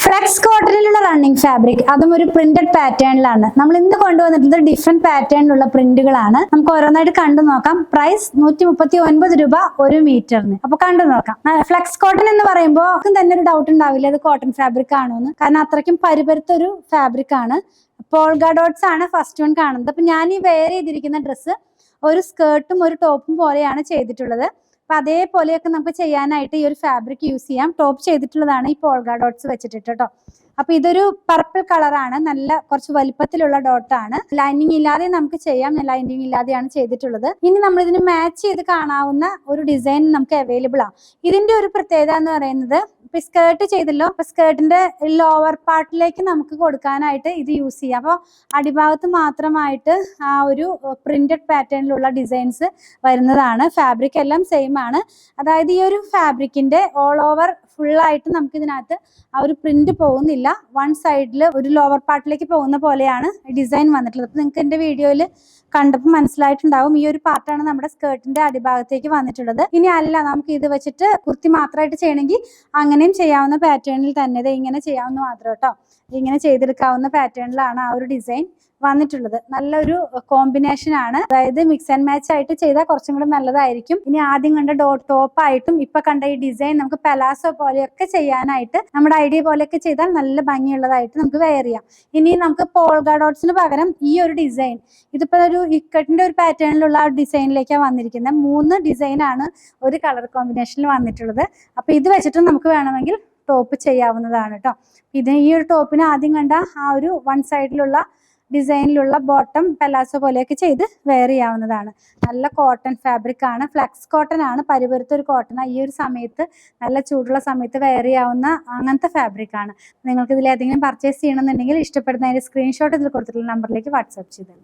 Flex കോട്ടണിലുള്ള running fabric, അതും ഒരു printed പാറ്റേണിലാണ്. നമ്മൾ ഇന്ന് കൊണ്ടുവന്നിട്ടുള്ളത് ഡിഫറെന്റ് പാറ്റേണിലുള്ള പ്രിന്റുകളാണ്. നമുക്ക് ഓരോന്നായിട്ട് കണ്ടു നോക്കാം. പ്രൈസ് 139 രൂപ ഒരു മീറ്ററിന്. അപ്പൊ കണ്ടു നോക്കാം. ഫ്ലെക്സ് കോട്ടൺ എന്ന് പറയുമ്പോൾ തന്നെ ഒരു ഡൗട്ട് ഉണ്ടാവില്ല അത് കോട്ടൺ ഫാബ്രിക് ആണോ എന്ന്. കാരണം അത്രയ്ക്കും പരിപരുത്തൊരു ഫാബ്രിക് ആണ്. പോൾഗ ഡോട്ട്സ് ആണ് ഫസ്റ്റ് വൺ കാണുന്നത്. അപ്പൊ ഞാൻ ഈ വെയർ ചെയ്തിരിക്കുന്ന ഡ്രസ്സ് ഒരു സ്കേർട്ടും ഒരു ടോപ്പും പോലെയാണ് ചെയ്തിട്ടുള്ളത്. അപ്പൊ അതേപോലെയൊക്കെ നമുക്ക് ചെയ്യാനായിട്ട് ഈ ഒരു ഫാബ്രിക് യൂസ് ചെയ്യാം. ടോപ്പ് ചെയ്തിട്ടുള്ളതാണ് ഈ പോൾഗ ഡോട്ട്സ് വെച്ചിട്ട് കേട്ടോ. അപ്പൊ ഇതൊരു പർപ്പിൾ കളറാണ്, നല്ല കുറച്ച് വലിപ്പത്തിലുള്ള ഡോട്ടാണ്. ലൈനിങ് ഇല്ലാതെ നമുക്ക് ചെയ്യാം, ഞാൻ ലൈനിങ് ഇല്ലാതെയാണ് ചെയ്തിട്ടുള്ളത്. ഇനി നമ്മൾ ഇതിന് മാച്ച് ചെയ്ത് കാണാവുന്ന ഒരു ഡിസൈൻ നമുക്ക് അവൈലബിൾ ആണ്. ഇതിന്റെ ഒരു പ്രത്യേകത എന്ന് പറയുന്നത്, ഇപ്പൊ സ്കേർട്ട് ചെയ്തല്ലോ, അപ്പൊ സ്കേർട്ടിന്റെ ലോവർ പാർട്ടിലേക്ക് നമുക്ക് കൊടുക്കാനായിട്ട് ഇത് യൂസ് ചെയ്യാം. അപ്പോൾ അടിഭാഗത്ത് മാത്രമായിട്ട് ആ ഒരു പ്രിന്റഡ് പാറ്റേണിലുള്ള ഡിസൈൻസ് വരുന്നതാണ്. ഫാബ്രിക് എല്ലാം സെയിം ആണ്. അതായത് ഈ ഒരു ഫാബ്രിക്കിന്റെ ഓൾ ഓവർ ഫുള്ളായിട്ട് നമുക്ക് ഇതിനകത്ത് ആ ഒരു പ്രിന്റ് പോകുന്നില്ല. വൺ സൈഡിൽ ഒരു ലോവർ പാർട്ടിലേക്ക് പോകുന്ന പോലെയാണ് ഡിസൈൻ വന്നിട്ടുള്ളത്. അപ്പൊ നിങ്ങൾക്ക് എന്റെ വീഡിയോയിൽ കണ്ടപ്പോൾ മനസ്സിലായിട്ടുണ്ടാവും ഈ ഒരു പാർട്ടാണ് നമ്മുടെ സ്കേർട്ടിന്റെ അടിഭാഗത്തേക്ക് വന്നിട്ടുള്ളത്. ഇനി അല്ല, നമുക്ക് ഇത് വെച്ചിട്ട് കുർത്തി മാത്രമായിട്ട് ചെയ്യണമെങ്കിൽ അങ്ങനെയും ചെയ്യാവുന്ന പാറ്റേണിൽ തന്നെ ഇങ്ങനെ ചെയ്യാവുന്ന മാത്രം കേട്ടോ. ഇങ്ങനെ ചെയ്തെടുക്കാവുന്ന പാറ്റേണിലാണ് ആ ഒരു ഡിസൈൻ വന്നിട്ടുള്ളത്. നല്ലൊരു കോമ്പിനേഷൻ ആണ്. അതായത് മിക്സ് ആൻഡ് മാച്ച് ആയിട്ട് ചെയ്താൽ കുറച്ചും കൂടി നല്ലതായിരിക്കും. ഇനി ആദ്യം കണ്ട ടോപ്പ് ആയിട്ടും ഇപ്പൊ കണ്ട ഈ ഡിസൈൻ നമുക്ക് പലാസോ പോലെയൊക്കെ ചെയ്യാനായിട്ട്, നമ്മുടെ ഐഡിയ പോലെയൊക്കെ ചെയ്താൽ നല്ല ഭംഗിയുള്ളതായിട്ട് നമുക്ക് വെയർ ചെയ്യാം. ഇനി നമുക്ക് പോൾഗ ഡോട്ട്സിന് പകരം ഈ ഒരു ഡിസൈൻ, ഇതിപ്പോ ഒരു ഇക്കട്ടിന്റെ ഒരു പാറ്റേണിലുള്ള ആ ഡിസൈനിലേക്കാണ് വന്നിരിക്കുന്നത്. 3 ഡിസൈനാണ് ഒരു കളർ കോമ്പിനേഷനിൽ വന്നിട്ടുള്ളത്. അപ്പൊ ഇത് വെച്ചിട്ട് നമുക്ക് വേണമെങ്കിൽ ടോപ്പ് ചെയ്യാവുന്നതാണ് കേട്ടോ. ഇത് ഈ ഒരു ടോപ്പിന് ആദ്യം കണ്ട ആ ഒരു വൺ സൈഡിലുള്ള ഡിസൈനിലുള്ള ബോട്ടം പലാസോ പോലെയൊക്കെ ചെയ്ത് വെയർ ചെയ്യാവുന്നതാണ്. നല്ല കോട്ടൺ ഫാബ്രിക് ആണ്, ഫ്ലെക്സ് കോട്ടൺ ആണ്, പരിപരുത്തൊരു കോട്ടൺ. ഈ ഒരു സമയത്ത് നല്ല ചൂടുള്ള സമയത്ത് വെയർ ചെയ്യാവുന്ന അങ്ങനത്തെ ഫാബ്രിക് ആണ്. നിങ്ങൾക്ക് ഇതിൽ ഏതെങ്കിലും പർച്ചേസ് ചെയ്യണമെന്നുണ്ടെങ്കിൽ ഇഷ്ടപ്പെടുന്നതിന്റെ സ്ക്രീൻഷോട്ട് ഇതിൽ കൊടുത്തിട്ടുള്ള നമ്പറിലേക്ക് വാട്സാപ്പ് ചെയ്തു.